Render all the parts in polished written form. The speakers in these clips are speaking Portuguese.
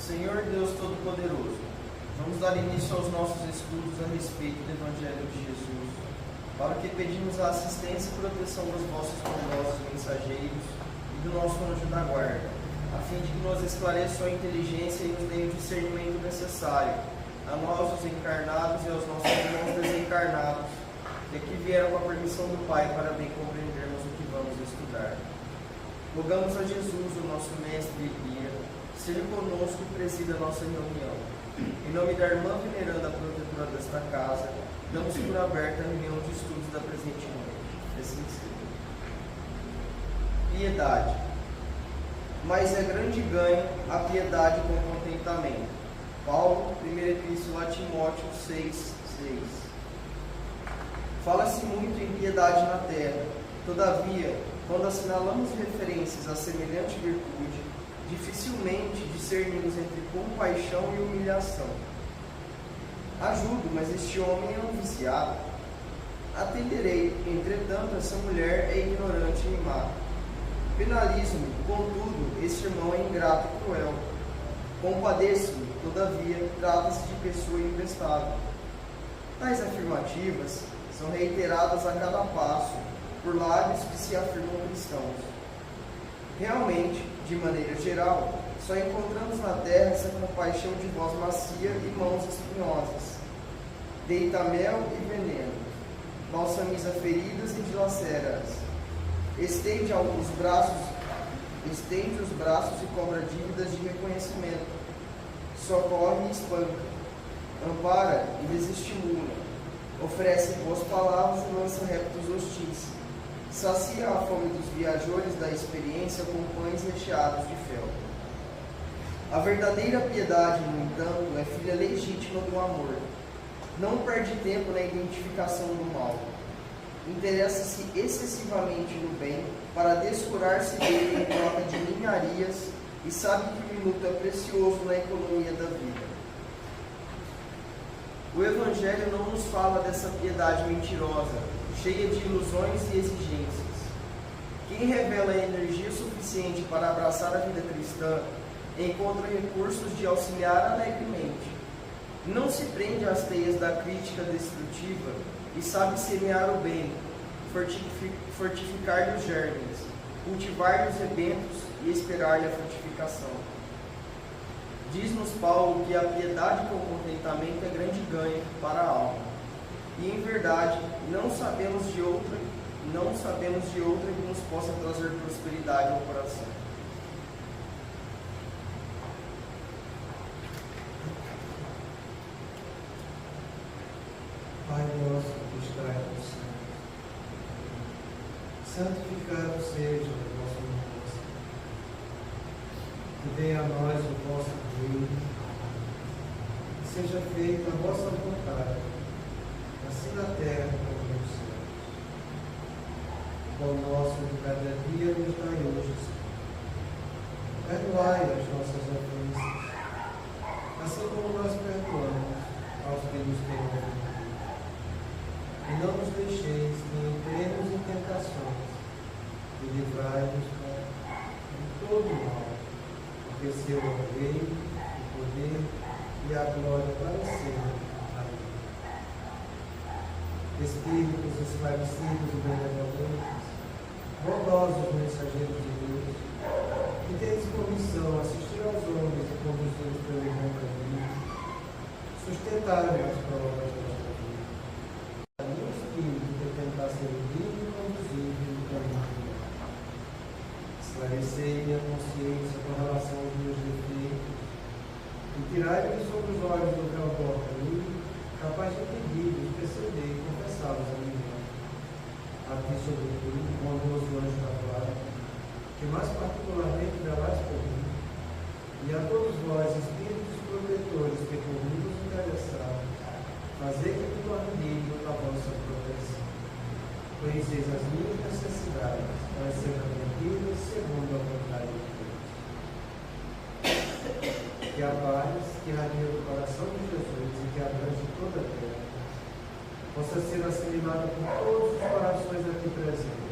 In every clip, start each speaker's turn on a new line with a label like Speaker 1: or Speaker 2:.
Speaker 1: Senhor Deus Todo-Poderoso, vamos dar início aos nossos estudos a respeito do Evangelho de Jesus, para que pedimos a assistência e proteção dos vossos poderosos mensageiros e do nosso anjo da guarda, a fim de que nos esclareçam a inteligência e nos dê o discernimento necessário, a nós os encarnados e aos nossos irmãos desencarnados, que aqui vieram com a permissão do Pai para bem compreendermos o que vamos estudar. Rogamos a Jesus, o nosso mestre e guia, seja conosco e presida a nossa reunião. Em nome da irmã veneranda protetora desta casa, damos por aberta a reunião de estudos da presente noite. Assim seja. Piedade. Mas é grande ganho a piedade com contentamento. Paulo, 1 Epístola a Timóteo 6:6. Fala-se muito em piedade na terra, todavia, quando assinalamos referências a semelhante virtude, dificilmente discernimos entre compaixão e humilhação. Ajudo, mas este homem é um viciado. Atenderei, entretanto, essa mulher é ignorante e má. Penalizo-me, contudo, este irmão é ingrato e cruel. Compadeço-me, todavia, trata-se de pessoa imprestável. Tais afirmativas são reiteradas a cada passo, por lábios que se afirmam cristãos. Realmente, de maneira geral, só encontramos na terra essa compaixão de voz macia e mãos espinhosas. Deita mel e veneno, balsamiza feridas e dilacera-as. Estende os braços e cobra dívidas de reconhecimento. Socorre e espanca, ampara e desestimula. Oferece boas palavras e lança réplitos hostis. Sacia a fome dos viajores da experiência com pães recheados de fel. A verdadeira piedade, no entanto, é filha legítima do amor. Não perde tempo na identificação do mal. Interessa-se excessivamente no bem para descurar-se dele em troca de ninharias e sabe que o minuto é precioso na economia da vida. O Evangelho não nos fala dessa piedade mentirosa, cheia de ilusões e exigências. Quem revela energia suficiente para abraçar a vida cristã encontra recursos de auxiliar alegremente. Não se prende às teias da crítica destrutiva e sabe semear o bem, fortificar-lhe os germes, cultivar-lhe os rebentos e esperar-lhe a frutificação. Diz-nos Paulo que a piedade com contentamento é grande ganho para a alma. E em verdade, não sabemos de outra que nos possa trazer prosperidade ao coração.
Speaker 2: Pai nosso que estás no céu, santificado seja o vosso nome, que venha a nós o vosso reino, que seja feita a vossa vontade, assim na terra como nos céus. O pão nosso de cada dia nos dai hoje, Senhor. Perdoai as nossas ofensas, assim como nós perdoamos aos que nos têm ofendido. E não nos deixeis nem entremos em tentações, e livrai-nos de todo mal, porque seu é o reino, o poder e a glória para sempre. Amém. Espíritos esclarecidos e benevolentes, bondosos mensageiros de Deus, que tendes por missão assistir aos homens e conduzi-los pelo bom caminho, sustentai as provas desta vida. Nenhum espírito que tentar servir e conduzir no caminho do mal. Esclarecei minha consciência com relação aos meus defeitos e tirai-me sobre os olhos do véu do caminho, capaz de pedir-vos, perceber e confessá-los a mim mesmo. A ti, sobretudo, bondoso anjo da guarda, que mais particularmente velais por mim, e a todos vós, espíritos protetores que por mim vos interessaram, fazei que me torne digno da vossa proteção. Conheceis as minhas necessidades, para serem atendidas segundo a vontade de Deus. Que a paz que irradia do coração de Jesus e que abrange toda a terra, possa ser assimilada por todos os corações aqui presentes,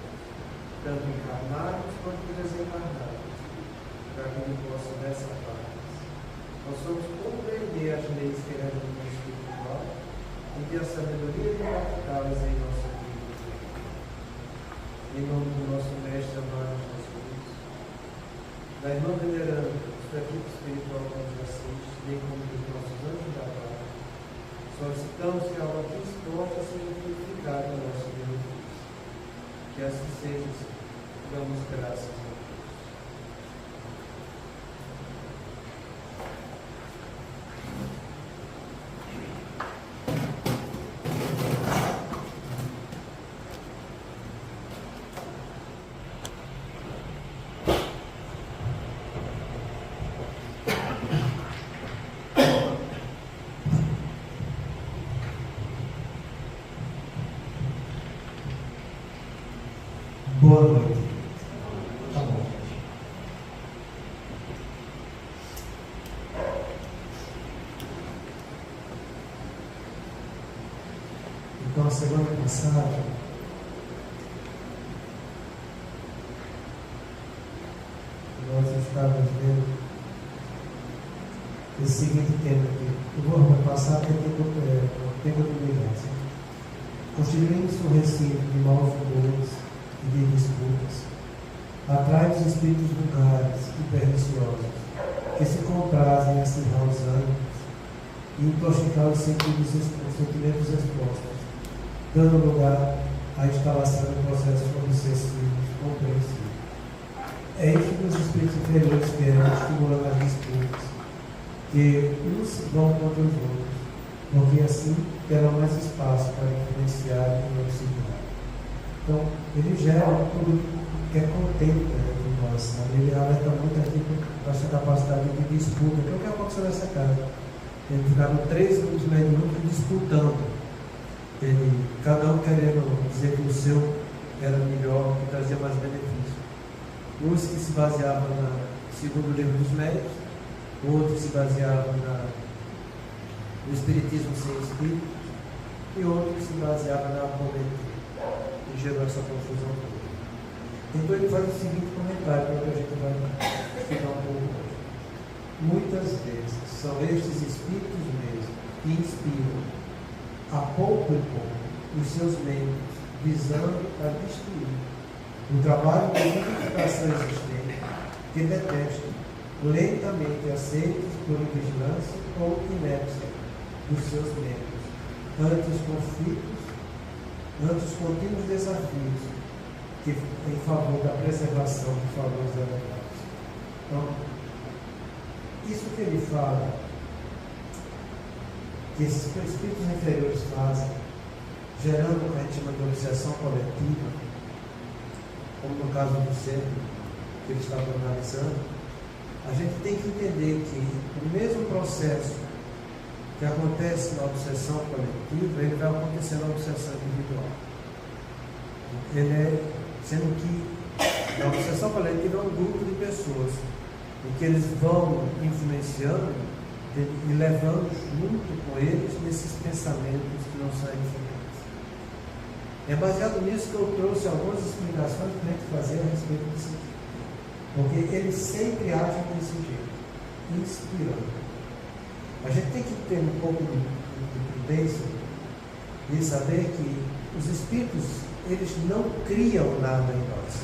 Speaker 2: tanto encarnados quanto desencarnados, para que me possa dessa paz possamos compreender as leis que regem o mundo espiritual e ter a sabedoria de aplicá-las em nossa vida. Em nome do nosso Mestre amado Jesus, da irmã veneranda, do equipe espiritual que nos assiste, bem como dos nossos anjos da paz, solicitamos que a aula aqui exposta seja purificada em nosso benefício. Que assim seja, Senhor. Damos graças a Deus.
Speaker 3: Boa noite. Tá bom. Então, a semana passada, nós estávamos vendo esse seguinte tema aqui. Eu vou passar porque tem tempo de humilhação. Constituindo-se um recinto de maus humores e de disputas, atrai os espíritos vulgares e perniciosos, que se comprazem em acirrar os ânimos e intoxicar os sentimentos expostos, dando lugar à instalação de processos obsessivos compreensivos. É isso que os espíritos inferiores querem, estimulando as disputas, que uns vão contra os outros, porque assim terão mais espaço para influenciar e auxiliar. Então, ele gera um público que é contente de nós, sabe? Ele alerta muito aqui para essa capacidade de disputa, que é o que aconteceu nessa casa. Ele ficaram 3 dos mediúnicos disputando, cada um querendo dizer que o seu era melhor, que trazia mais benefício. Uns que se baseavam no segundo livro dos médios, outros se baseavam no Espiritismo sem Espírito, e outros que se baseavam na apometria. E gerou essa confusão toda. Então ele faz o seguinte comentário, para que a gente vai estudar um pouco hoje. Muitas vezes são estes espíritos mesmos que inspiram a pouco e pouco os seus membros, visando a destruir o trabalho de unificação existente, que detestam, lentamente aceitos por invigilância ou inépcia dos seus membros, ante os conflitos, ante os contínuos desafios que, em favor da preservação dos valores elevados. Então, isso que ele fala, que esses espíritos inferiores fazem, gerando o que a gente chama de iniciação coletiva, como no caso do centro que ele estava analisando, a gente tem que entender que o mesmo processo que acontece na obsessão coletiva, ele vai acontecer na obsessão individual. Sendo que na obsessão coletiva é um grupo de pessoas em que eles vão influenciando e levando junto com eles nesses pensamentos que não saem diferentes. É baseado nisso que eu trouxe algumas explicações para a gente fazer a respeito disso aqui. Porque eles sempre agem desse jeito, inspirando. A gente tem que ter um pouco de prudência e saber que os espíritos, eles não criam nada em nós.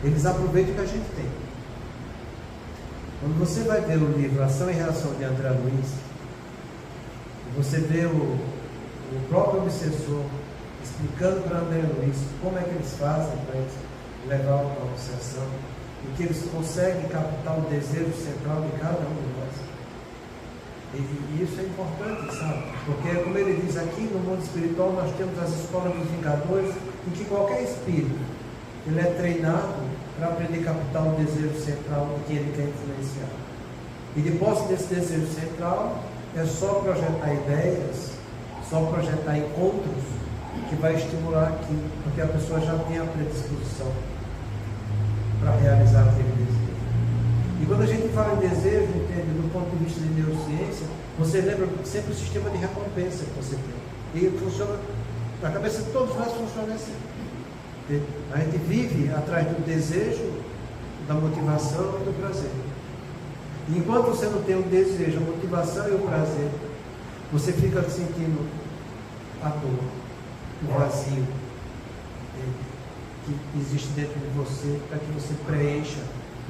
Speaker 3: Eles aproveitam o que a gente tem. Quando você vai ver o livro Ação e Reação de André Luiz, você vê o próprio obsessor explicando para André Luiz como é que eles fazem para levar uma obsessão e que eles conseguem captar o desejo central de cada um de nós. E isso é importante, sabe? Porque, como ele diz aqui, no mundo espiritual nós temos as escolas dos vingadores, em que qualquer espírito ele é treinado para aprender a captar o desejo central de quem ele quer influenciar. E de posse desse desejo central, é só projetar ideias, só projetar encontros que vai estimular aquilo, porque a pessoa já tem a predisposição para realizar aquele desejo. E quando a gente fala em desejo, entende, do ponto de vista de neurociência, você lembra sempre o sistema de recompensa que você tem. E funciona, na cabeça de todos nós funciona assim. A gente vive atrás do desejo, da motivação e do prazer.
Speaker 2: E enquanto você não tem o desejo, a motivação e o prazer, você fica sentindo a dor, o vazio que existe dentro de você, para que você preencha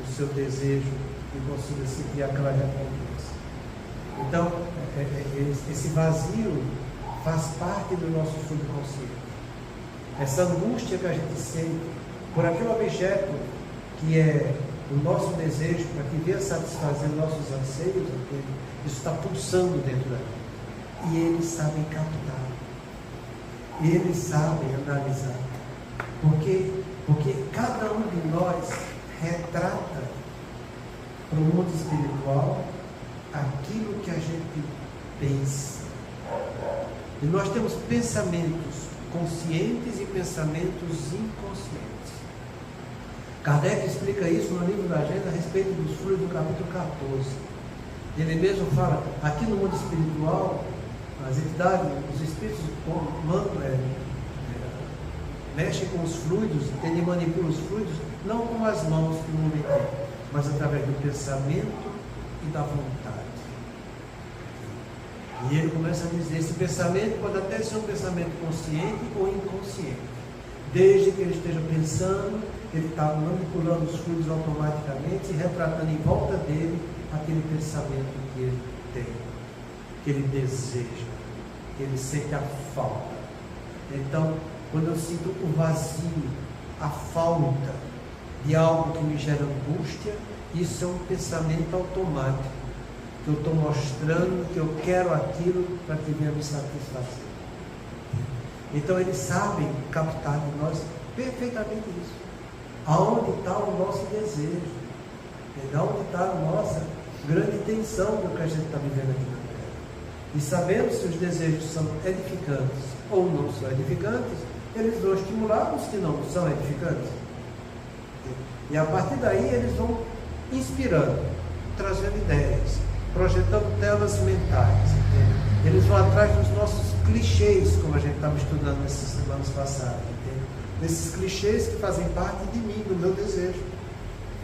Speaker 2: o seu desejo e consiga sentir aquela recompensa. Então, esse vazio faz parte do nosso subconsciente. Essa angústia que a gente sente por aquele objeto que é o nosso desejo, para que venha satisfazer nossos anseios, isso está pulsando dentro da gente. E eles sabem captar. Eles sabem analisar. Porque cada um de nós retrata para o mundo espiritual aquilo que a gente pensa. E nós temos pensamentos conscientes e pensamentos inconscientes. Kardec explica isso no livro da Agenda a respeito dos frutos do capítulo 14. Ele mesmo fala, aqui no mundo espiritual, as entidades, os espíritos mexem com os fluidos, ele manipula os fluidos, não com as mãos que o homem tem, mas através do pensamento e da vontade. E ele começa a dizer, esse pensamento pode até ser um pensamento consciente ou inconsciente. Desde que ele esteja pensando, ele está manipulando os fluidos automaticamente e retratando em volta dele aquele pensamento que ele tem, que ele deseja, que ele sente a falta. Então, quando eu sinto o vazio, a falta de algo que me gera angústia, isso é um pensamento automático, que eu estou mostrando que eu quero aquilo para que venha me satisfazer. Então eles sabem captar de nós perfeitamente isso. Aonde está o nosso desejo? Aonde está a nossa grande intenção do que a gente está vivendo aqui na Terra? E sabendo se os desejos são edificantes ou não são edificantes, eles vão estimular os que não são edificantes. E a partir daí eles vão inspirando, trazendo ideias, projetando telas mentais. Entende? Eles vão atrás dos nossos clichês, como a gente estava estudando nessas semanas passadas. Entende? Desses clichês que fazem parte de mim, do meu desejo.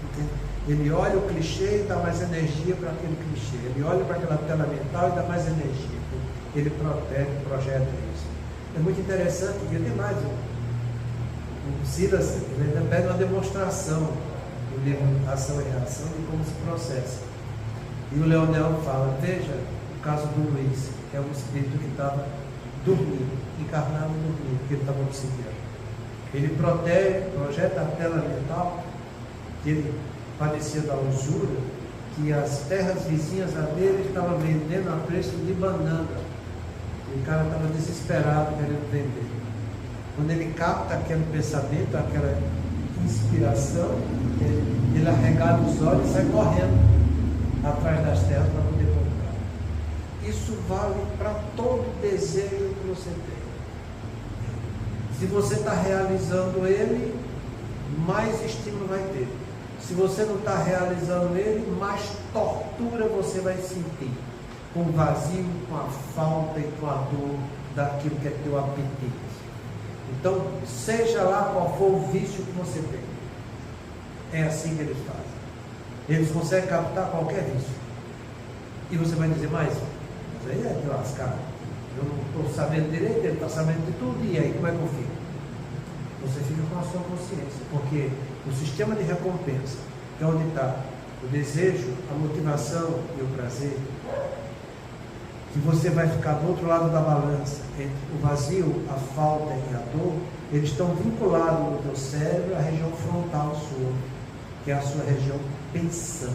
Speaker 2: Entende? Ele olha o clichê e dá mais energia para aquele clichê. Ele olha para aquela tela mental e dá mais energia. Ele projeta isso. É muito interessante, e tem mais o Silas, ele ainda pede uma demonstração do livro Ação e Reação de como se processa. E o Leonel fala, veja o caso do Luiz, que é um espírito que estava dormindo, encarnado dormindo, porque ele estava obsidiando. Ele projeta a tela mental, que ele padecia da usura, que as terras vizinhas a dele estavam vendendo a preço de banana. E o cara estava desesperado querendo vender. Quando ele capta aquele pensamento, aquela inspiração, ele arregala os olhos e sai correndo atrás das terras para poder comprar. Isso vale para todo desejo que você tem. Se você está realizando ele, mais estímulo vai ter. Se você não está realizando ele, mais tortura você vai sentir. Com o vazio, com a falta e com a dor daquilo que é teu apetite. Então, seja lá qual for o vício que você tem, é assim que eles fazem. Eles conseguem captar qualquer vício. E você vai dizer, mas aí é de lascar. Eu não estou sabendo direito, ele está sabendo de tudo, e aí como é que eu fico? Você fica com a sua consciência, porque o sistema de recompensa, que é onde está o desejo, a motivação e o prazer, que você vai ficar do outro lado da balança, entre o vazio, a falta e a dor, eles estão vinculados no teu cérebro à região frontal sua, que é a sua região pensante.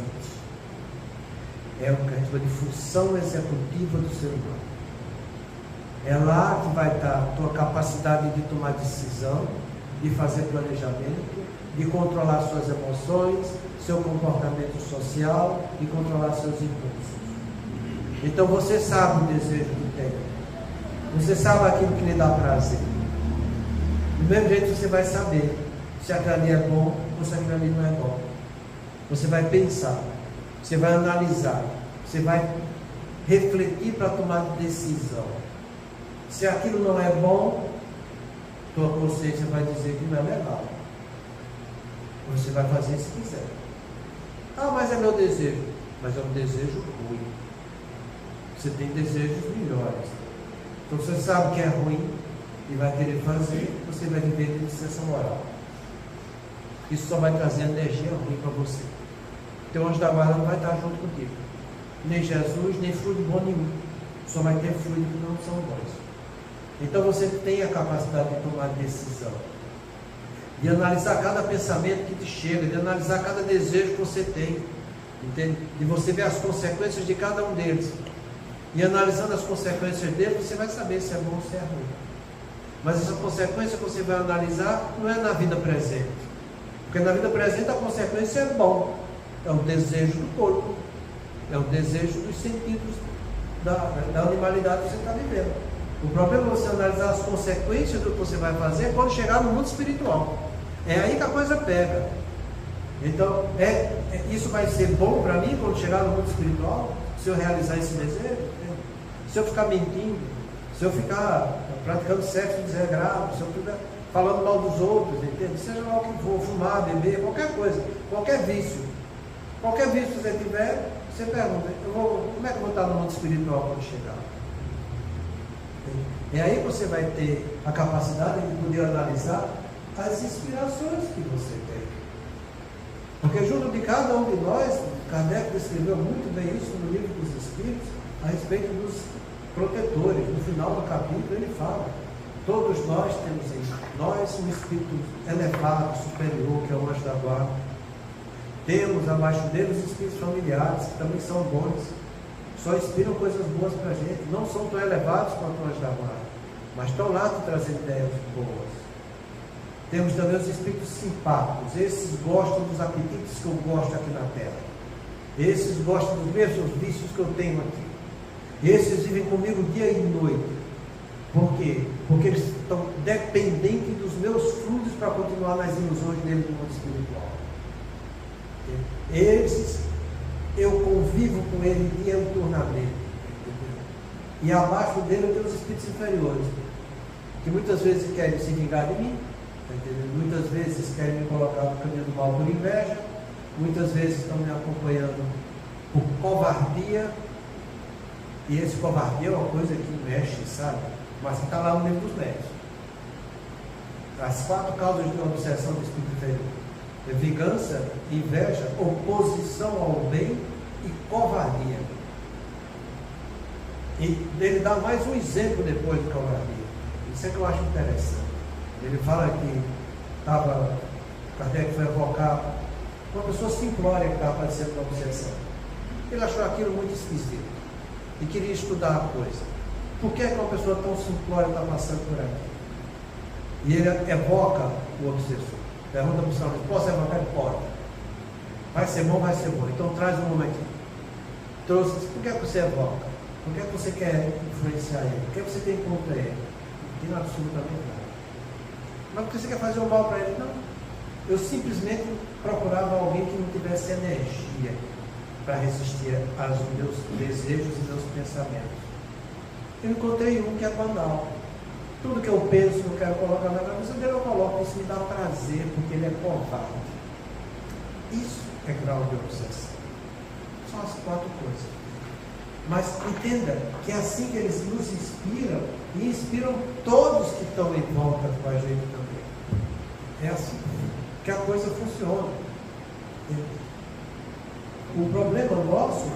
Speaker 2: É o que a gente chama de função executiva do ser humano. É lá que vai estar a tua capacidade de tomar decisão, de fazer planejamento, de controlar suas emoções, seu comportamento social e controlar seus impulsos. Então você sabe o desejo que tem. Você sabe aquilo que lhe dá prazer. Do mesmo jeito você vai saber se aquilo ali é bom ou se aquilo ali não é bom. Você vai pensar, você vai analisar, você vai refletir para tomar decisão. Se aquilo não é bom, tua consciência vai dizer que não é legal. Você vai fazer se quiser. Ah, mas é meu desejo. mas é um desejo ruim. Você tem desejos melhores. Então você sabe que é ruim e vai querer fazer, você vai viver de licença moral. Isso só vai trazer energia ruim para você. Teu anjo da guarda não vai estar junto contigo. Nem Jesus, nem fluido bom nenhum. Só vai ter fluido que não são bons. Então você tem a capacidade de tomar decisão. De analisar cada pensamento que te chega, de analisar cada desejo que você tem. Entende? De você ver as consequências de cada um deles. E analisando as consequências deles, você vai saber se é bom ou se é ruim. Mas essa consequência que você vai analisar não é na vida presente. Porque na vida presente a consequência é bom. É o desejo do corpo. É o desejo dos sentidos da animalidade que você está vivendo. O problema é você analisar as consequências do que você vai fazer quando chegar no mundo espiritual. É aí que a coisa pega. Então, isso vai ser bom para mim quando chegar no mundo espiritual? Se eu realizar esse desejo? Se eu ficar mentindo? Se eu ficar praticando sexo desregrado? Se eu ficar falando mal dos outros? Entende? Seja lá o que for, fumar, beber, qualquer coisa, qualquer vício. Qualquer vício que você tiver, você pergunta, como é que eu vou estar no mundo espiritual quando chegar? É aí que você vai ter a capacidade de poder analisar as inspirações que você tem. Porque junto de cada um de nós, Kardec descreveu muito bem isso no livro dos Espíritos, a respeito dos protetores. No final do capítulo ele fala, todos nós temos em nós um espírito elevado, superior, que é o anjo da guarda. Temos abaixo deles os espíritos familiares, que também são bons, só inspiram coisas boas para a gente, não são tão elevados quanto o anjo da guarda, mas estão lá te trazendo ideias boas. Temos também os espíritos simpáticos, esses gostam dos apetites que eu gosto aqui na terra, esses gostam dos mesmos vícios que eu tenho aqui, esses vivem comigo dia e noite. Por quê? Porque eles estão dependentes dos meus fluidos para continuar nas ilusões deles do mundo espiritual. Esses, eu convivo com ele diuturnamente. E abaixo dele eu tenho os espíritos inferiores, que muitas vezes querem se vingar de mim, muitas vezes querem me colocar no caminho do mal por inveja, muitas vezes estão me acompanhando por covardia, e esse covardia é uma coisa que mexe, sabe? Mas está lá no livro dos médios. As 4 causas de obsessão do espírito inferior: vingança, inveja, oposição ao bem e covardia. E ele dá mais um exemplo depois de covardia. Isso é que eu acho interessante. Ele fala que Kardec foi evocar uma pessoa simplória que estava padecendo de obsessão. Ele achou aquilo muito esquisito e queria estudar a coisa. Por que é que uma pessoa tão simplória está passando por aqui? E ele evoca o obsessor. Pergunta para o São Luís: posso evocar? Pode. Vai ser bom, vai ser bom. Então traz um homem aqui. Trouxe. Por que você evoca? Por que você quer influenciar ele? Por que você tem contra ele? Não tem absolutamente nada. Mas por que você quer fazer o mal para ele? Não. Eu simplesmente procurava alguém que não tivesse energia para resistir aos meus desejos e meus pensamentos. Eu encontrei um que é banal. Tudo que eu penso, eu quero colocar na cabeça dele, eu coloco. Isso me dá prazer, porque ele é covarde. Isso é grau de obsessão. São as 4 coisas. Mas entenda que é assim que eles nos inspiram, e inspiram todos que estão em volta com a gente também. É assim que a coisa funciona. O problema nosso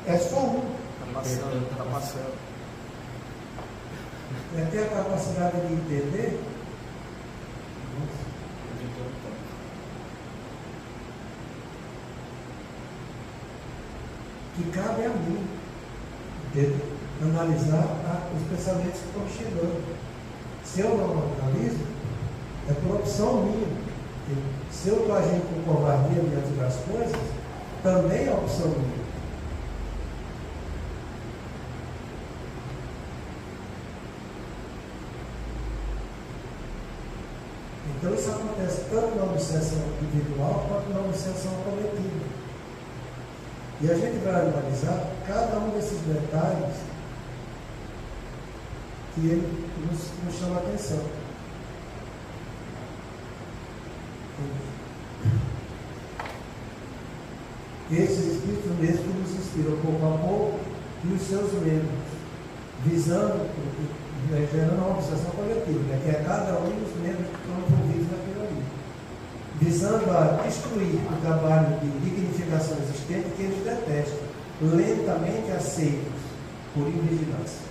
Speaker 2: é só um.
Speaker 1: Está passando.
Speaker 3: É ter a capacidade de entender que cabe a mim analisar os pensamentos que estão chegando. Se eu não analiso, é por opção minha. Se eu estou agindo com covardia diante das coisas, também é opção minha. Então isso acontece tanto na obsessão individual quanto na obsessão coletiva. E a gente vai analisar cada um desses detalhes que ele nos chama a atenção. Esses espíritos mesmos que nos inspiram pouco a pouco e os seus membros, visando, gerando uma obsessão coletiva, né? Que é cada um dos membros que estão envolvidos naquilo ali, visando a destruir o trabalho de dignificação existente que eles detestam, lentamente aceitos por invigilância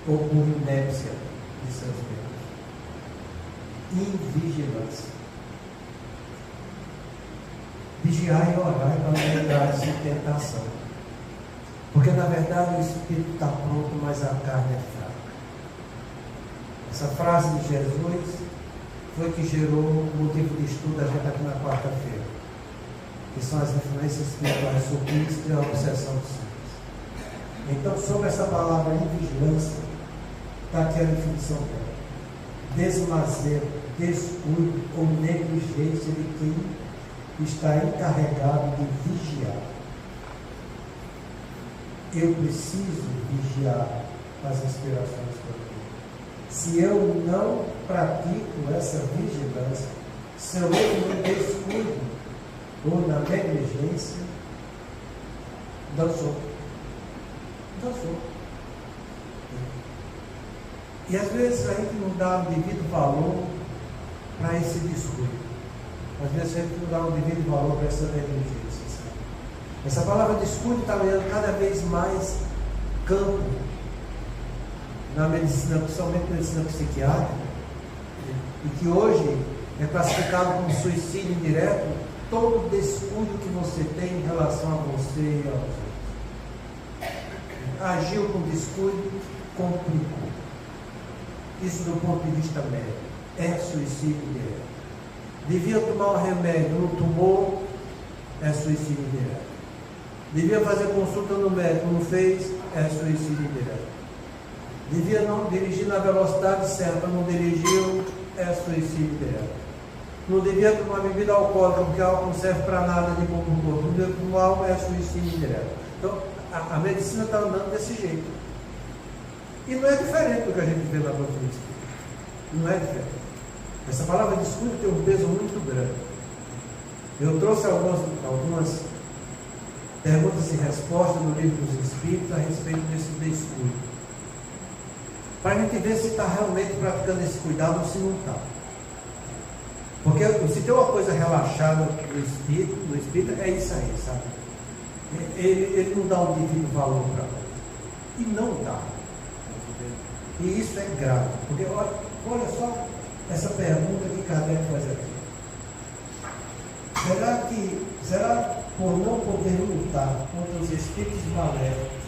Speaker 3: ou por inépcia de seus membros. Invigilância. Vigiar e orar para não entrar em tentação. Porque na verdade o espírito está pronto, mas a carne é fraca. Essa frase de Jesus foi que gerou o motivo de estudo da gente aqui na quarta-feira, que são as influências espirituais sutis e a obsessão dos santos. Então, sobre essa palavra invigilância, está aqui a definição dela: desmazelo, descuido ou negligência de quem está encarregado de vigiar. Eu preciso vigiar as inspirações que eu tenho. Se eu não pratico essa vigilância, se eu entro no descuido ou na negligência, dançou. E às vezes a gente não dá o devido valor para esse descuido. Às vezes a gente não dá o devido valor para essa negligência. Sabe? Essa palavra descuido está ganhando cada vez mais campo na medicina, principalmente na medicina psiquiátrica, e que hoje é classificado como suicídio indireto todo descuido que você tem em relação a você e aos outros. Agiu com descuido, complicou. Isso do ponto de vista médico é suicídio indireto. Devia tomar um remédio, não tomou, é suicídio indireto. Devia fazer consulta no médico, não fez, é suicídio indireto. Devia não dirigir na velocidade certa, não dirigiu, é suicídio indireto. Não devia tomar bebida alcoólica, porque álcool não serve para nada de bom para o corpo. Não devia tomar álcool, é suicídio indireto. Então, a medicina está andando desse jeito. E não é diferente do que a gente vê na doutrina espírita. Não é diferente. Essa palavra descuido tem um peso muito grande. Eu trouxe algumas perguntas e respostas no livro dos Espíritos a respeito desse descuido, para a gente ver se está realmente praticando esse cuidado ou se não está. Porque se tem uma coisa relaxada no espírito é isso aí, sabe? Ele não dá o devido valor para nós. E não dá. E isso é grave. Porque olha só essa pergunta que Kardec faz aqui. Será por não poder lutar contra os espíritos maléficos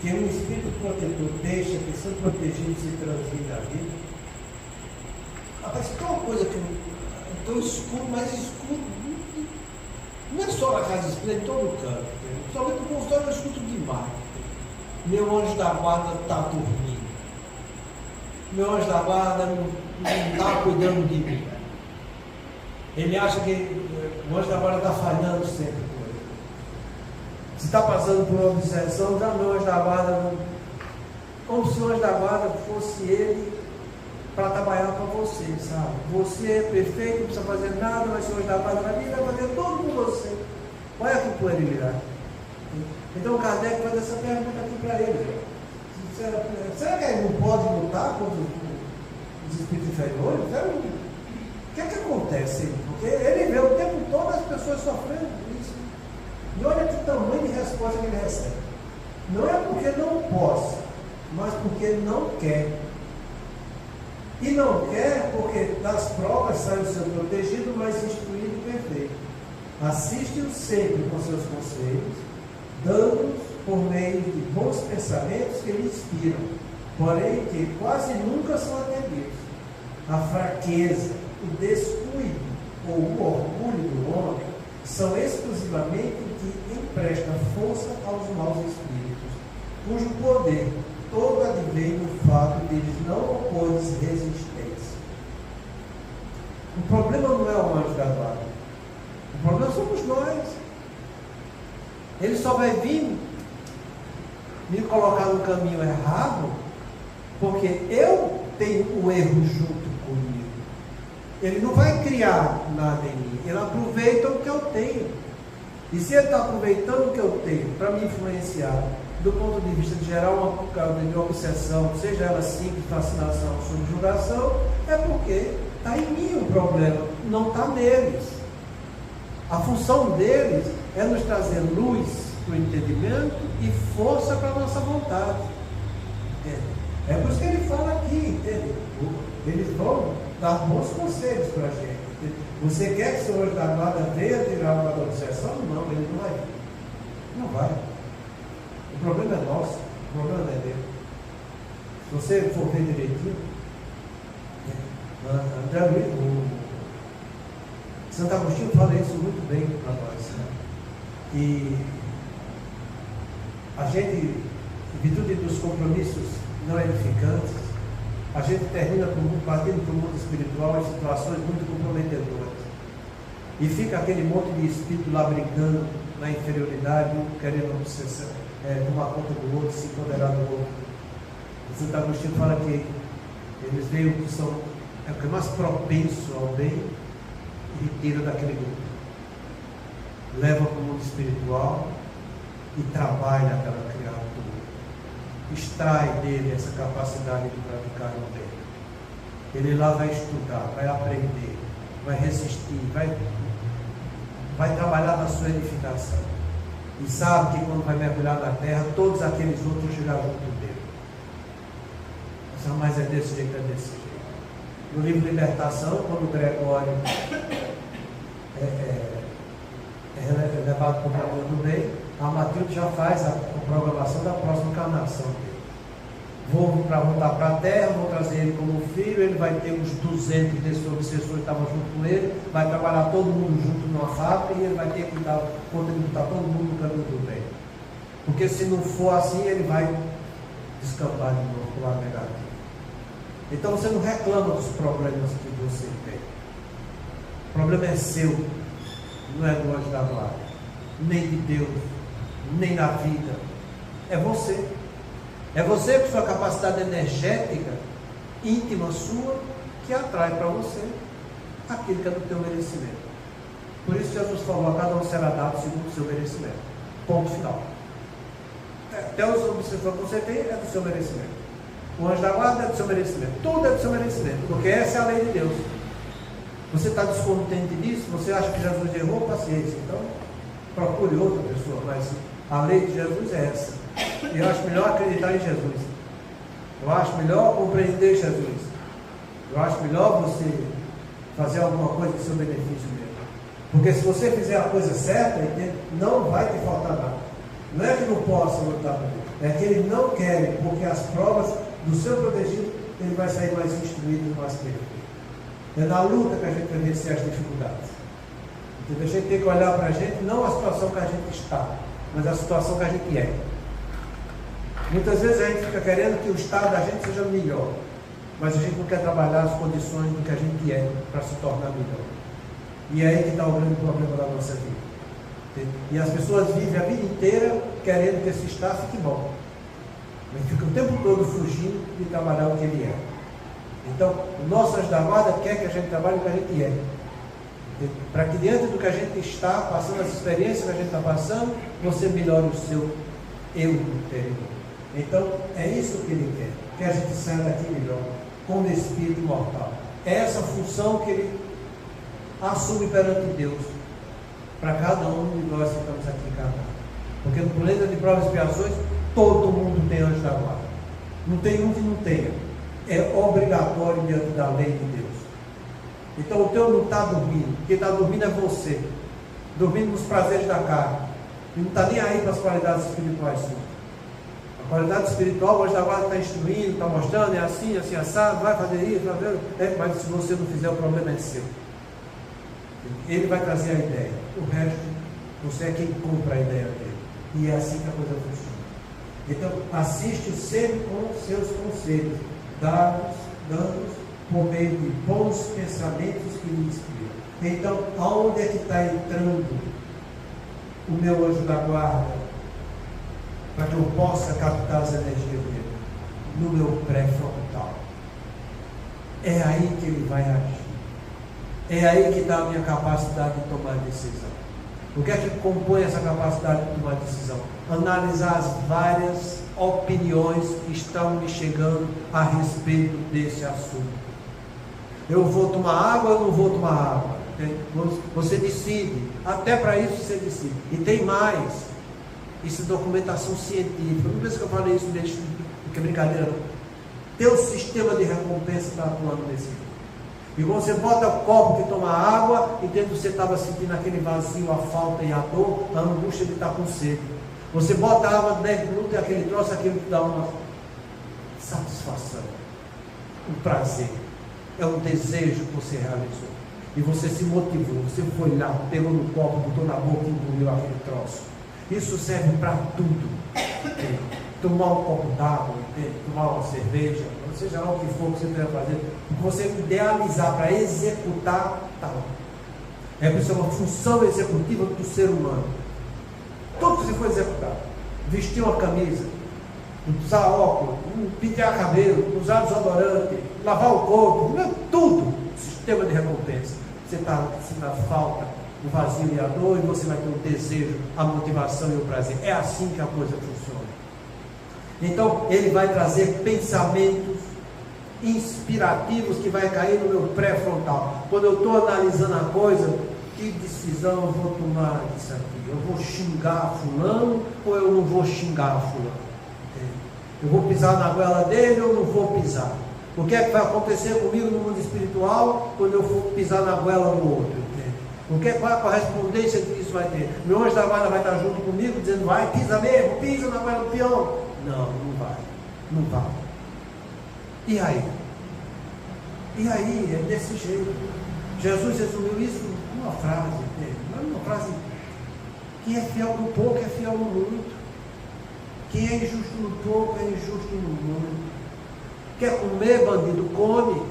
Speaker 3: que um espírito protetor deixa que sendo protegido se transmite a vida? Rapaz, tem uma coisa que eu escuto, mas escuto, não é só na casa espírita, é em todo canto. Somente no consultório eu escuto demais. Meu anjo da guarda está dormindo. Meu anjo da guarda não está cuidando de mim. Ele acha que o anjo da guarda está falhando sempre com ele. Se está passando por uma obsessão, já meu anjo da guarda não. Como se o anjo da guarda fosse ele para trabalhar para você, sabe? Você é perfeito, não precisa fazer nada, mas se o anjo da guarda vai vir, vai fazer tudo com você. Olha a culpabilidade. Então o Kardec faz essa pergunta aqui para ele. Será que ele não pode lutar contra os espíritos inferiores? O que é que acontece? Porque ele vê o tempo todo as pessoas sofrendo isso. E olha que tamanho de resposta que ele recebe. Não é porque não possa, mas porque não quer. E não quer porque das provas sai o seu protegido, mas instruído e perfeito. Assiste-o sempre com seus conselhos, dando-nos por meio de bons pensamentos que lhe inspiram, porém que quase nunca são atendidos. A fraqueza, o descuido ou o orgulho do homem são exclusivamente o que empresta força aos maus espíritos, cujo poder todo advém do fato de eles não opor-lhes resistência. O problema não é o anjo da guarda, o problema somos nós. Ele só vai vir me colocar no caminho errado porque eu tenho o erro junto comigo. Ele não vai criar nada em mim, ele aproveita o que eu tenho.
Speaker 2: E se ele está aproveitando o que eu tenho para me influenciar, do ponto de vista de gerar uma de obsessão, seja ela simples, fascinação, subjugação, é porque está em mim o problema, não está neles. A função deles é nos trazer luz para o entendimento e força para a nossa vontade. É por isso que ele fala aqui, entende? Eles vão dar bons conselhos para a gente. Você quer que o Senhor da guarda venha tirar uma da obsessão? Não, ele não vai. Não vai. O problema é nosso, o problema não é dele. Se você for ver direitinho, André Luiz, o Santo Agostinho fala isso muito bem para nós. Né? E a gente, em virtude dos compromissos não edificantes, a gente termina partindo para o mundo espiritual em situações muito comprometedoras. E fica aquele monte de espírito lá brincando na inferioridade, querendo tomar conta do outro, se empoderar do outro. O Santo Agostinho fala que eles veem o que são o que é mais propenso ao bem e retira daquele grupo. Leva para o mundo espiritual e trabalha aquela criatura. Extrai dele essa capacidade de praticar o bem. Ele lá vai estudar, vai aprender, vai resistir, vai trabalhar na sua edificação. E sabe que quando vai mergulhar na terra, todos aqueles outros vão chegar junto dele. Mas é desse jeito, é desse jeito. No livro Libertação, quando o Gregório é levado para o caminho do bem, a Matilde já faz a programação da próxima encarnação dele. Vou voltar para a terra, vou trazer ele como filho, ele vai ter uns 200 desses obsessores que estavam junto com ele, vai trabalhar todo mundo junto numa fábrica e ele vai ter que dar conta de botar todo mundo no caminho do bem. Porque se não for assim, ele vai descampar de novo para o lado negativo. Então você não reclama dos problemas que você tem. O problema é seu, não é do anjo da guarda, nem de Deus, nem na vida. É você. É você com sua capacidade energética, íntima sua, que atrai para você aquilo que é do teu merecimento. Por isso Jesus falou, a cada um será dado segundo o seu merecimento. Ponto final. Até os obsessores que você tem é do seu merecimento. O anjo da guarda é do seu merecimento. Tudo é do seu merecimento, porque essa é a lei de Deus. Você está descontente disso? Você acha que Jesus errou? Paciência. Então, procure outra pessoa. Mas a lei de Jesus é essa. E eu acho melhor acreditar em Jesus. Eu acho melhor compreender Jesus. Eu acho melhor você fazer alguma coisa em seu benefício mesmo. Porque se você fizer a coisa certa, não vai te faltar nada. Não é que não possa lutar por Deus. É que ele não quer, porque as provas do seu protegido, ele vai sair mais instruído e mais perfeito. É na luta que a gente vai vencer as dificuldades. Então a gente tem que olhar para a gente, não a situação que a gente está, mas a situação que a gente é. Muitas vezes a gente fica querendo que o estado da gente seja melhor, mas a gente não quer trabalhar as condições do que a gente é para se tornar melhor. E é aí que está o grande problema da nossa vida. E as pessoas vivem a vida inteira querendo que esse estado fique bom. Mas fica o tempo todo fugindo de trabalhar o que ele é. Então, o nosso anjo da guarda quer que a gente trabalhe o que a gente é. Para que diante do que a gente está passando, as experiências que a gente está passando, você melhore o seu eu interior. Então, é isso que ele quer. Que a gente saia daqui melhor, como espírito imortal. É essa função que ele assume perante Deus, para cada um de nós que estamos aqui encarnados. Porque no planeta de provas e expiações, todo mundo tem anjo da guarda. Não tem um que não tenha. É obrigatório diante da lei de Deus. Então o teu não está dormindo. Quem está dormindo é você. Dormindo nos prazeres da carne. E não está nem aí para as qualidades espirituais suas. A qualidade espiritual, o anjo da guarda está instruindo, está mostrando, é assim, assim, assado, vai fazer isso, vai fazer. Mas se você não fizer, o problema é seu. Ele vai trazer a ideia. O resto, você é quem compra a ideia dele. E é assim que a coisa funciona. Então, assiste sempre com seus conselhos, dados por meio de bons pensamentos que lhe inspiram. Então, aonde é que está entrando o meu anjo da guarda, para que eu possa captar as energias dele? No meu pré-frontal. É aí que ele vai agir. É aí que está a minha capacidade de tomar decisão.
Speaker 3: O que é que compõe essa capacidade de tomar decisão? Analisar as várias opiniões que estão me chegando a respeito desse assunto. Eu vou tomar água ou não vou tomar água? Você decide. Até para isso você decide. E tem mais. Isso é documentação científica. Não pensa que eu falei isso desde que é brincadeira. Não. Teu sistema de recompensa está atuando nesse jeito. E quando você bota o copo que toma água, e dentro você estava sentindo aquele vazio, a falta e a dor, a angústia de estar com sede. Você bota a água 10 minutos e aquele troço, aquilo te dá uma satisfação, um prazer. É um desejo que você realizou. E você se motivou, você foi lá, pegou no copo, botou na boca e engoliu aquele troço. Isso serve para tudo. Tomar um copo d'água, tomar uma cerveja, seja lá o que for que você queira fazer, você idealizar para executar, tal. É por isso uma função executiva do ser humano. Tudo que você for executar, vestir uma camisa, usar óculos, pentear cabelo, usar desodorante, lavar o corpo, tudo, sistema de recompensa. Você está na falta, o vazio e a dor, e você vai ter o desejo, a motivação e o prazer. É assim que a coisa funciona. Então, ele vai trazer pensamentos inspirativos que vai cair no meu pré-frontal. Quando eu estou analisando a coisa, que decisão eu vou tomar disso aqui? Eu vou xingar fulano ou eu não vou xingar fulano? Eu vou pisar na goela dele ou não vou pisar? O que é que vai acontecer comigo no mundo espiritual quando eu for pisar na goela do outro? Qual é a correspondência que isso vai ter? Meu anjo da guarda vai estar junto comigo dizendo, vai, pisa mesmo, pisa na goela do peão. Não, não vai. Não vai. E aí? E aí, é desse jeito. Jesus resumiu isso numa frase, uma frase: quem é fiel no pouco é fiel no muito. Quem é injusto no pouco é injusto no muito. Quer comer, bandido? Come.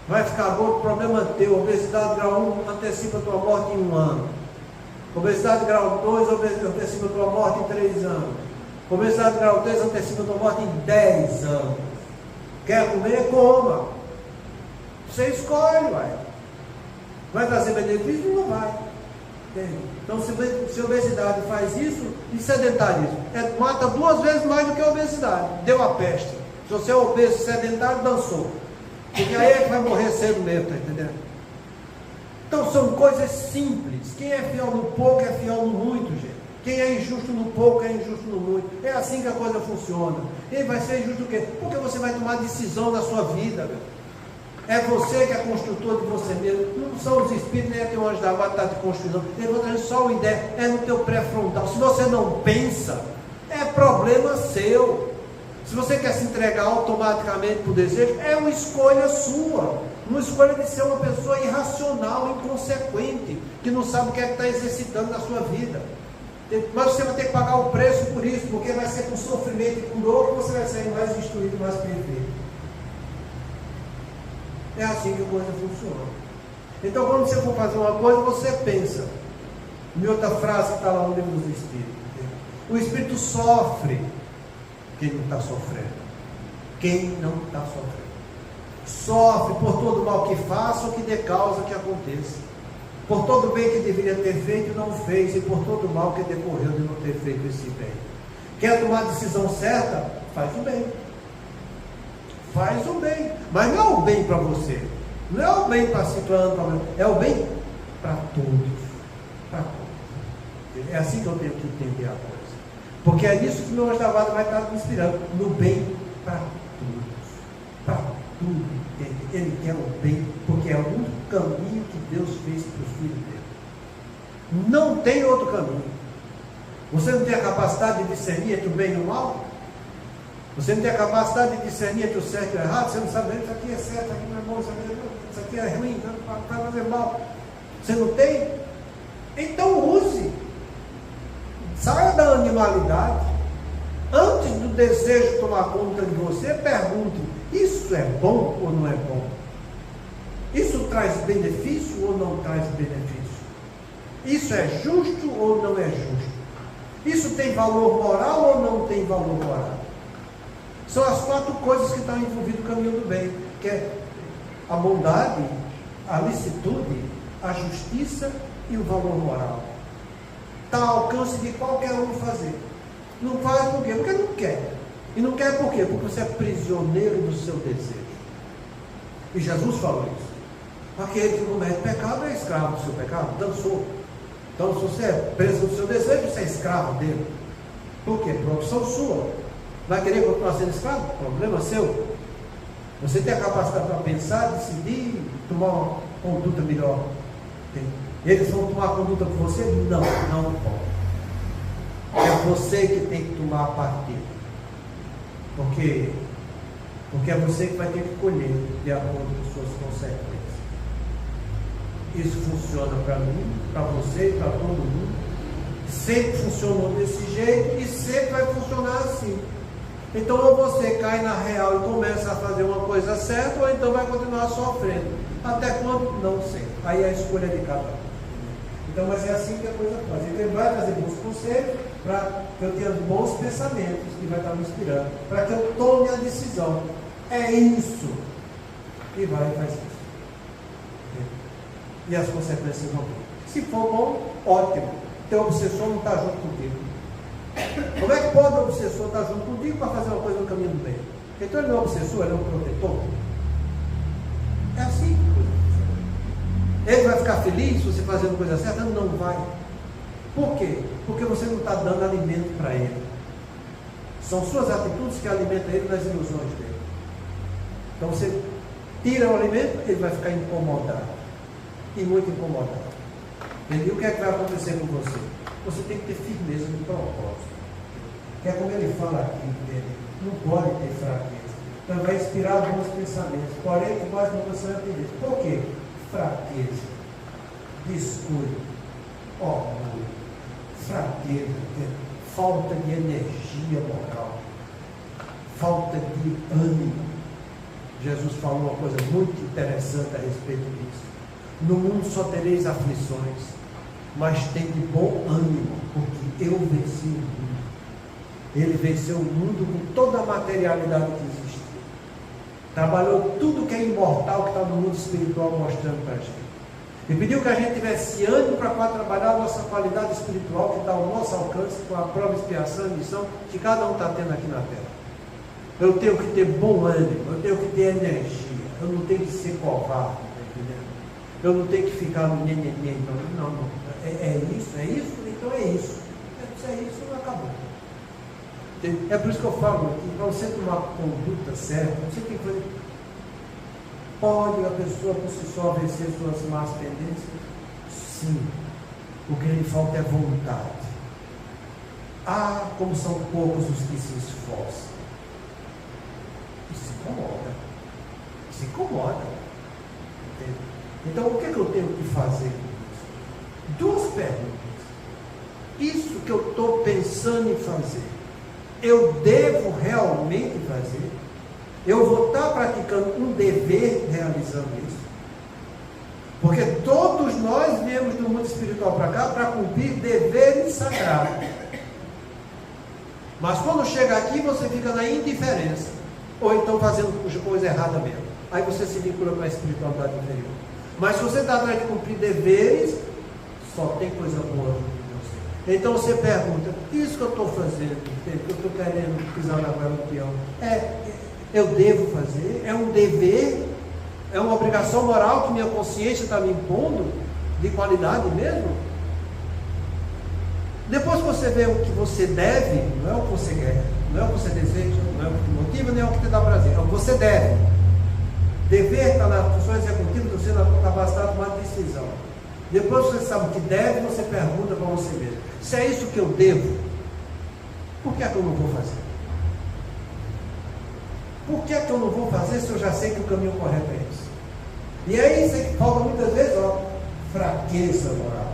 Speaker 3: Vai ficar gordo, problema teu. Obesidade grau 1 antecipa a tua morte em 1 ano. Obesidade grau 2 antecipa a tua morte em 3 anos. Obesidade grau 3 antecipa a tua morte em 10 anos. Quer comer? Coma. Você escolhe, vai. Vai trazer benefício? Não vai. Entende? Então, se a obesidade faz isso, e sedentarismo? Mata 2 vezes mais do que a obesidade. Deu a peste. Se você é obeso e sedentário, dançou. Porque aí é que vai morrer cedo mesmo, tá entendendo? Então, são coisas simples. Quem é fiel no pouco é fiel no muito, gente. Quem é injusto no pouco é injusto no muito. É assim que a coisa funciona. E vai ser injusto o quê? Porque você vai tomar decisão da sua vida, meu. É você que é construtor de você mesmo. Não são os espíritos, nem é teu anjo da guarda que está te construindo. Ele vai trazer só uma ideia. É no teu pré-frontal. Se você não pensa, é problema seu. Se você quer se entregar automaticamente para o desejo, é uma escolha sua. Uma escolha de ser uma pessoa irracional, inconsequente, que não sabe o que é que está exercitando na sua vida. Mas você vai ter que pagar o preço por isso, porque vai ser com sofrimento e com dor que você vai sair mais instruído, mais perfeito. É assim que a coisa funciona. Então, quando você for fazer uma coisa, você pensa. Em outra frase que está lá no livro dos Espíritos: o Espírito sofre quem não está sofrendo. Quem não está sofrendo. Sofre por todo o mal que faça ou que dê causa que aconteça. Por todo o bem que deveria ter feito e não fez, e por todo o mal que decorreu de não ter feito esse bem. Quer tomar a decisão certa? Faz o bem. Faz o bem. Mas não é o bem para você. Não é o bem para si, é o bem para todos. Para todos. É assim que eu tenho que entender a coisa. Porque é nisso que o meu anjo da guarda vai estar me inspirando. No bem para todos. Para tudo. Ele quer o bem, porque é o único caminho que Deus fez para os filhos dele. Não tem outro caminho. Você não tem a capacidade de discernir entre o bem e o mal? Você não tem a capacidade de discernir entre o certo e o errado? Você não sabe, isso aqui é certo, isso aqui não é bom, isso aqui é ruim, vai fazer mal. Você não tem? Então use. Saia da animalidade. Antes do desejo tomar conta de você, pergunte: isso é bom ou não é bom? Isso traz benefício ou não traz benefício? Isso é justo ou não é justo? Isso tem valor moral ou não tem valor moral? São as 4 coisas que estão envolvidas no caminho do bem, que é a bondade, a licitude, a justiça e o valor moral.
Speaker 4: está ao alcance de qualquer um fazer. Não faz por quê? Porque não quer. E não quer por quê? Porque você é prisioneiro do seu desejo. E Jesus falou isso. Aquele que comete pecado é escravo do seu pecado. Dançou. Então, se você é preso do seu desejo, você é escravo dele. Por quê? Por opção sua. Vai querer continuar sendo escravo? Problema seu. Você tem a capacidade para pensar, decidir, tomar uma conduta melhor. Eles vão tomar conduta por você? Não, não pode. É você que tem que tomar a partida. Porque é você que vai ter que colher de acordo com suas consequências. Isso funciona para mim, para você e para todo mundo. Sempre funcionou desse jeito e sempre vai funcionar assim. Então, ou você cai na real e começa a fazer uma coisa certa, ou então vai continuar sofrendo. Até quando? Não sei. Aí é a escolha de cada um. Então, mas é assim que a coisa faz. Então, ele vai trazer bons conselhos para que eu tenha bons pensamentos que vai estar me inspirando, para que eu tome a decisão. É isso. E vai e faz isso. E as consequências vão vir. Se for bom, ótimo. Teu obsessor não está junto contigo. Como é que pode o obsessor estar junto contigo para fazer uma coisa no caminho do bem? Então ele não é obsessor, ele é um protetor. É assim que a coisa funciona. Ele vai ficar feliz se você fazendo coisa certa? Não vai. Por quê? Porque você não está dando alimento para ele. São suas atitudes que alimentam ele nas ilusões dele. Então você tira o alimento, ele vai ficar incomodado. E muito incomodado. E o que é que vai acontecer com você? Você tem que ter firmeza no propósito. Que é como ele fala aqui dele, não pode ter fraqueza. Então vai inspirar bons pensamentos. Porém, com mais uma pessoa é isso. Por quê? Fraqueza, descuido, orgulho, fraqueza, falta de energia moral, falta de ânimo. Jesus falou uma coisa muito interessante a respeito disso. No mundo só tereis aflições, mas tem de bom ânimo, porque eu venci o mundo. Ele venceu o mundo com toda a materialidade que existia. Trabalhou tudo que é imortal, que está no mundo espiritual, mostrando para a gente. E pediu que a gente tivesse ânimo para trabalhar a nossa qualidade espiritual, que está ao nosso alcance, com a prova, expiação e missão que cada um está tendo aqui na Terra. Eu tenho que ter bom ânimo, eu tenho que ter energia, eu não tenho que ser covarde, tá entendendo? Eu não tenho que ficar no neném, não. É isso, então é isso. Se é isso, não acabou. É por isso que eu falo que para você tomar a conduta certa, você tem que fazer. Pode a pessoa por si só vencer suas más tendências? Sim. O que lhe falta é vontade. Ah, como são poucos os que se esforçam. Isso incomoda. Entende? Então, o que é que eu tenho que fazer com isso? Duas perguntas. Isso que eu estou pensando em fazer, eu devo realmente fazer? Eu vou estar praticando um dever realizando isso? Porque todos nós viemos do mundo espiritual para cá para cumprir deveres sagrados. Mas quando chega aqui, você fica na indiferença. Ou então fazendo coisa errada mesmo. Aí você se vincula com a espiritualidade inferior. Mas se você está atrás de cumprir deveres, só tem coisa boa de você. Então você pergunta, isso que eu estou fazendo, que eu estou querendo pisar na goela do peão, eu devo fazer? É um dever? É uma obrigação moral que minha consciência está me impondo? De qualidade mesmo? Depois que você vê o que você deve, não é o que você quer, não é o que você deseja, não é o que te motiva, nem é o que te dá prazer, é o que você deve. Dever está na função executiva, você na capacidade de tomar decisão. Depois que você sabe o que deve, você pergunta para você mesmo: se é isso que eu devo, por que é que eu não vou fazer? Por que é que eu não vou fazer se eu já sei que o caminho correto é esse? E aí isso que falta muitas vezes, fraqueza moral.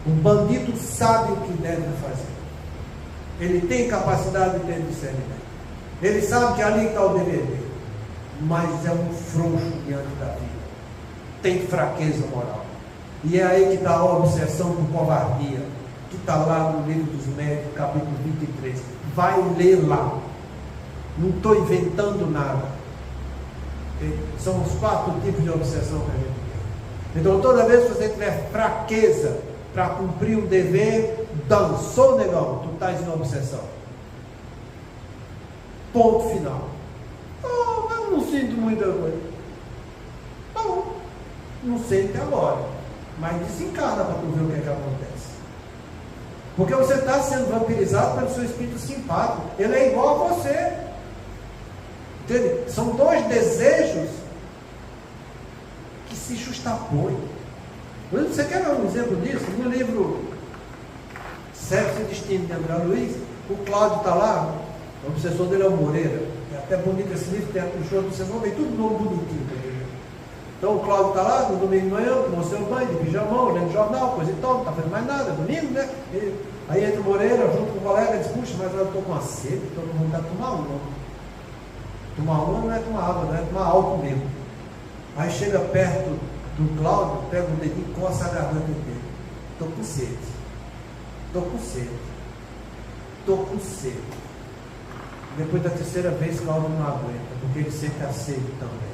Speaker 4: Um bandido sabe o que deve fazer. Ele tem capacidade de ter discernimento. Ele sabe que ali está o dever dele. Mas é um frouxo diante da vida. Tem fraqueza moral. E é aí que está a obsessão com covardia, que está lá no livro dos Médios, capítulo 23. Vai ler lá. Não estou inventando nada. São os 4 tipos de obsessão que a gente tem. Então, toda vez que você tiver fraqueza para cumprir um dever, dançou, negão, tu estás em obsessão. Ponto final. Oh, eu não sinto muita coisa. Bom, não sente agora, mas desencarna para tu ver o que é que acontece. Porque você está sendo vampirizado pelo seu espírito simpático. Ele é igual a você. Entende? São dois desejos que se justapõem. Você quer ver um exemplo disso? No livro Sexo e Destino de André Luiz, o Cláudio está lá, o obsessor dele é o Moreira. É até bonito esse livro, tem o show do obsessor, tem tudo nome bonitinho. Então o Cláudio está lá, no domingo de manhã, tomou seu banho, de pijamão, lendo jornal, coisa e tal, não está fazendo mais nada, domingo, né? Aí entra o Moreira, junto com o colega, diz, puxa, mas eu estou com uma sede, todo mundo vai tomar uma. Tomar uma não é tomar água, não é tomar álcool mesmo. Aí chega perto do Cláudio, pega o dedinho e coça a garganta dele. Estou com sede. Estou com sede. Estou com sede. Depois da terceira vez, Cláudio não aguenta, porque ele sente a sede também.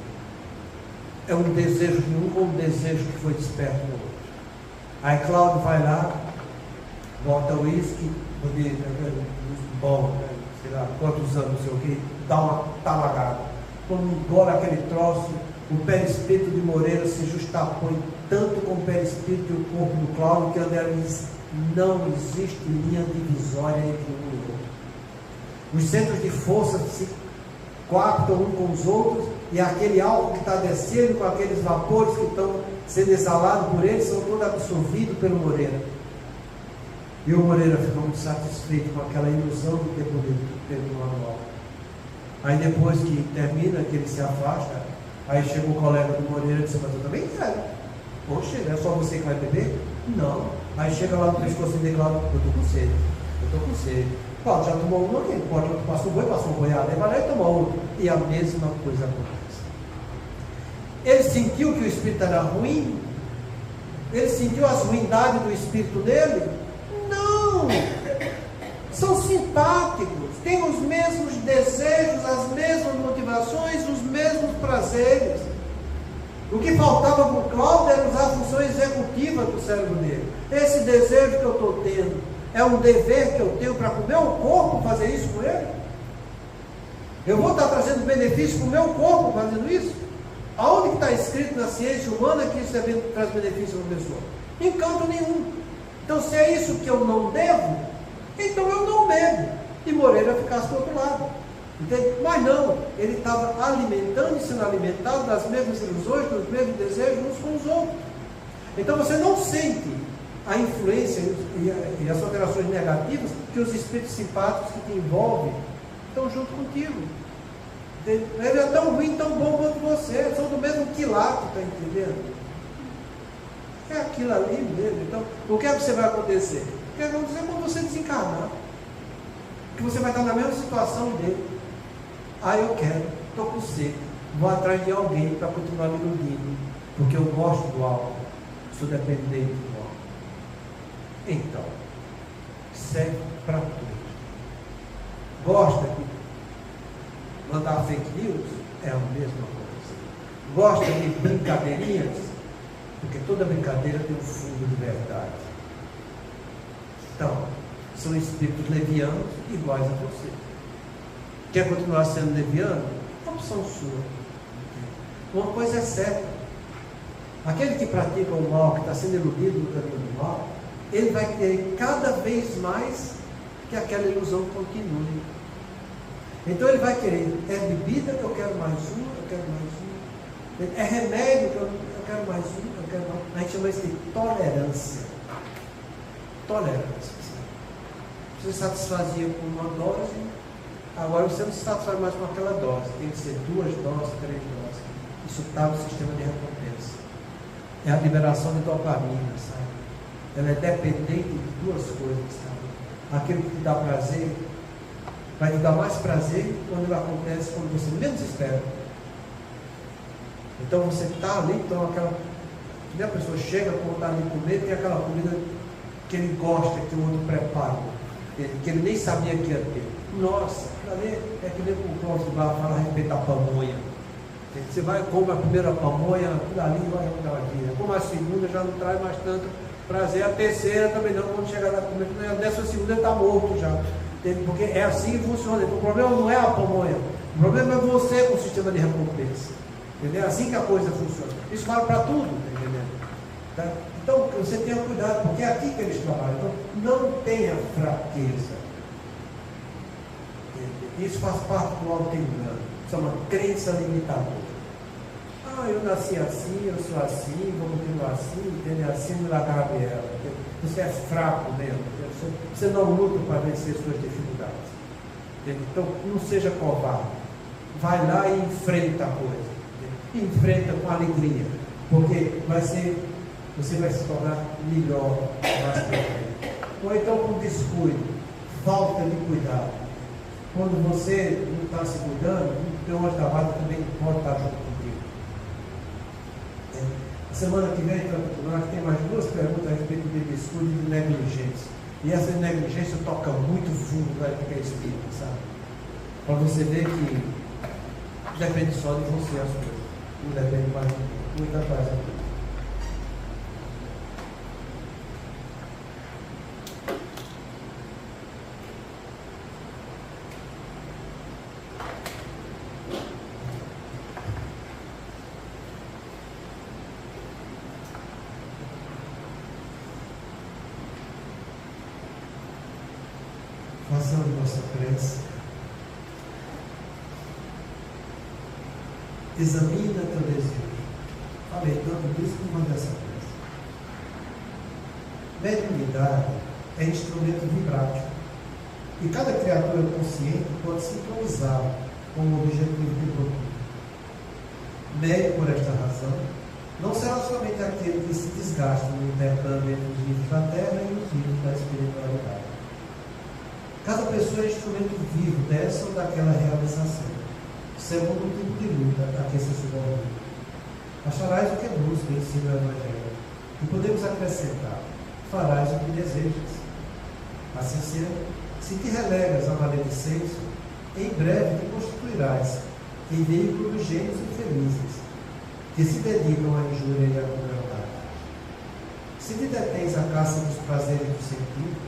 Speaker 4: É um desejo de um ou um desejo que foi desperto no outro. Aí Cláudio vai lá, bota o uísque, bom, sei lá, quantos anos, não sei o que, dá uma talagada. Quando engole aquele troço, o perispírito de Moreira se justapõe tanto com o perispírito e o corpo do Cláudio, que André diz, não existe linha divisória entre um e outro. Os centros de força se coaptam um com os outros, e aquele álcool que está descendo, com aqueles vapores que estão sendo exalados por eles, são todos absorvidos pelo Moreira. E o Moreira fica muito satisfeito com aquela ilusão de ter poder no manual. Aí depois que termina, que ele se afasta, aí chega o colega do Moreira e diz, mas eu também quero. Poxa, é só você que vai beber? Não. Aí chega lá no pescoço dele, eu estou com sede. Eu estou com sede. Pode, já tomou uma aqui, pode, passou um boiado, aí vai lá e toma outro. E a mesma coisa acontece. Ele sentiu que o espírito era ruim? Ele sentiu as ruindades do espírito dele? Não! São simpáticos, têm os mesmos desejos, as mesmas motivações, os mesmos prazeres. O que faltava para o Cláudio era usar a função executiva do cérebro dele. Esse desejo que eu estou tendo é um dever que eu tenho para com o meu corpo fazer isso com ele? Eu vou estar trazendo benefício para o meu corpo fazendo isso? Aonde que está escrito na ciência humana que isso traz benefício para a pessoa? Em canto nenhum. Então, se é isso que eu não devo, então eu não bebo. E Moreira ficasse do outro lado. Entende? Mas não, ele estava alimentando e sendo alimentado das mesmas ilusões, dos mesmos desejos uns com os outros. Então você não sente a influência e as alterações negativas que os espíritos simpáticos que te envolvem estão junto contigo. Ele é tão ruim, tão bom quanto você, são do mesmo quilate, está entendendo? É aquilo ali mesmo. Então, o que é que você vai acontecer? O que vai acontecer quando você desencarnar? Que você vai estar na mesma situação dele. Ah, eu quero, estou com sede, vou atrás de alguém para continuar me iludindo, porque eu gosto do álcool, sou dependente do álcool. Então, serve para tudo. Gosta de mandar fake news? É a mesma coisa. Gosta de brincadeirinhas? Porque toda brincadeira tem um fundo de verdade. Então, são espíritos levianos iguais a você. Quer continuar sendo leviano? É uma opção sua. Uma coisa é certa. Aquele que pratica o mal, que está sendo iludido no caminho do mal, ele vai querer cada vez mais que aquela ilusão continue. Então ele vai querer, é bebida que eu quero mais uma, eu quero mais uma. É remédio que eu quero mais uma, eu quero mais uma. A gente chama isso de tolerância. Tolerância. Você satisfazia com uma dose, agora você não se satisfaz mais com aquela dose. Tem que ser 2 doses, 3 doses. Isso está no sistema de recompensa. É a liberação de dopamina, sabe? Ela é dependente de 2 coisas, sabe? Aquilo que te dá prazer, vai te dar mais prazer quando ele acontece quando você menos espera. Então você está ali, então aquela. A pessoa chega com vontade de comer, tem aquela comida que ele gosta, que o outro prepara, que ele nem sabia que ia ter. Nossa, ali é que nem o Cláudio lá fala a respeito da pamonha. Você vai, come a primeira pamonha, aquilo ali vai mudar a vida. Como a segunda já não traz mais tanto prazer. A terceira também não, quando chegar na comida, a 12ª ele está morto já. Entende? Porque é assim que funciona. Então, o problema não é a pamonha, o problema é você com o sistema de recompensa. Entendeu? É assim que a coisa funciona. Isso vale para tudo, tá entendendo? Tá? Então, você tenha cuidado, porque é aqui que eles trabalham. Então, não tenha fraqueza. Isso faz parte do auto-engano. Chama crença limitadora. Ah, eu nasci assim, eu sou assim, vou continuar assim, entendeu? Assim me largar a Gabriela. Você é fraco mesmo. Você não luta para vencer suas dificuldades. Entendeu? Então, não seja covarde. Vai lá e enfrenta a coisa. Entendeu? Enfrenta com alegria. Porque você vai se tornar melhor mais pra frente. Ou então com descuido, falta de cuidado. Quando você não está se cuidando, o teu anjo da guarda também pode estar junto contigo. Semana que vem, nós tem mais 2 perguntas a respeito de descuido e de negligência. E essa negligência toca muito fundo na época espírita, sabe? Para você ver que depende só de você as coisas. Não depende mais de muita paz aqui.
Speaker 3: Façamos nossa prece. Examina teu desejo. Falei tanto disso que manda essa prece. Mediunidade é instrumento vibrátil. E cada criatura consciente pode sincronizar com o objetivo que procura. Médium, por esta razão, não será somente aquele que se desgasta no intercâmbio entre os vivos da terra e os vivos da espiritualidade. Cada pessoa é instrumento vivo dessa ou daquela realização, segundo o tipo de luta a que se subordina. Acharás o que busca, ensina o Evangelho, e podemos acrescentar: farás o que desejas. Assim sendo, se te relegas à maledicência, em breve te constituirás em veículo dos gênios infelizes, que se dedicam à injúria e à crueldade. Se te detens à caça dos prazeres do sentido,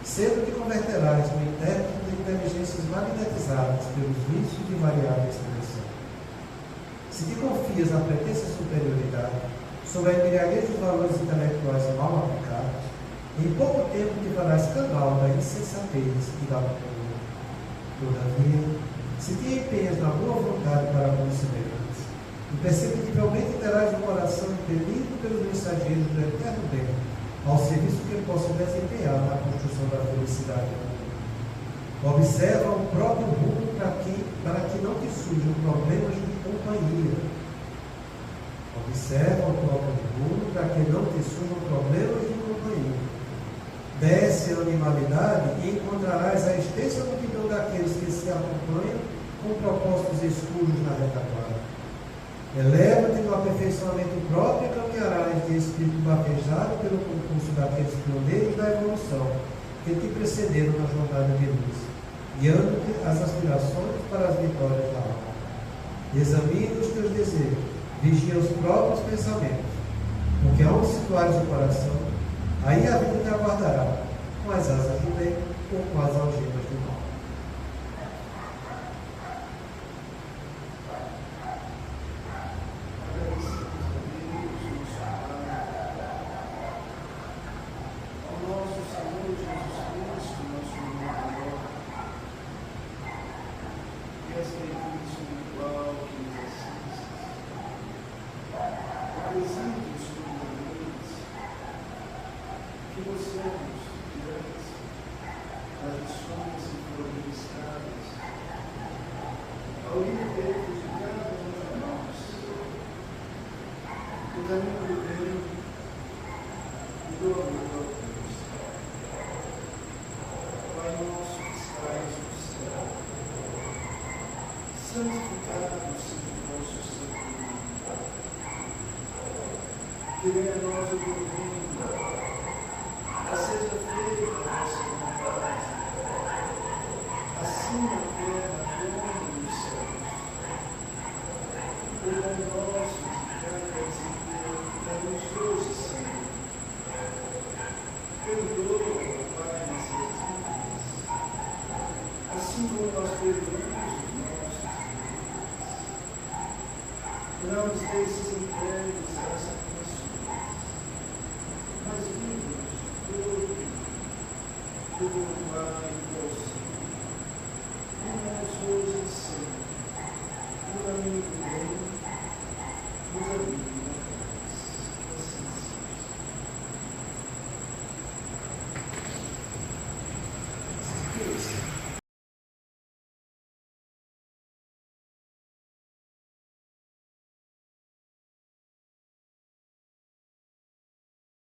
Speaker 3: cedo te converterás no intérprete de inteligências magnetizadas pelos vícios de variável expressão. Se te confias na pretensa superioridade sobre a embriaguez dos valores intelectuais mal aplicados, em pouco tempo te farás canal da insensatez e da loucura. Todavia, se te empenhas na boa vontade para com os semelhantes, imperceptivelmente terás o coração impelido pelos mensageiros do eterno bem, ao serviço que ele possa desempenhar na construção da felicidade do mundo. Observa o próprio rumo para que não te surjam problemas de companhia. Observa o próprio rumo para que não te surjam problemas de companhia. Desce a animalidade e encontrarás a extensa multidão daqueles que se acompanham com propósitos escuros na retaguarda. Eleva-te no aperfeiçoamento próprio e caminharás de espírito bafejado pelo concurso daqueles pioneiros da evolução que te precederam na jornada de luz, guiando-te as aspirações para as vitórias da alma. Examina os teus desejos, vigia os próprios pensamentos, porque aonde situares o coração, aí a vida te aguardará, com as asas do bem ou com as algemas do mal.
Speaker 2: Que venha a nós o teu reino, seja feita a nossa vontade, assim na terra como nos céus. O pão nosso de cada dia, dá-nos hoje, Senhor, assim como nós perdoamos os nossos inimigos. Não nos deixes entregues às tentações, mas livra-nos do mal e do auxílio. Dê-nos hoje e sempre um amigo bem, nos ajude.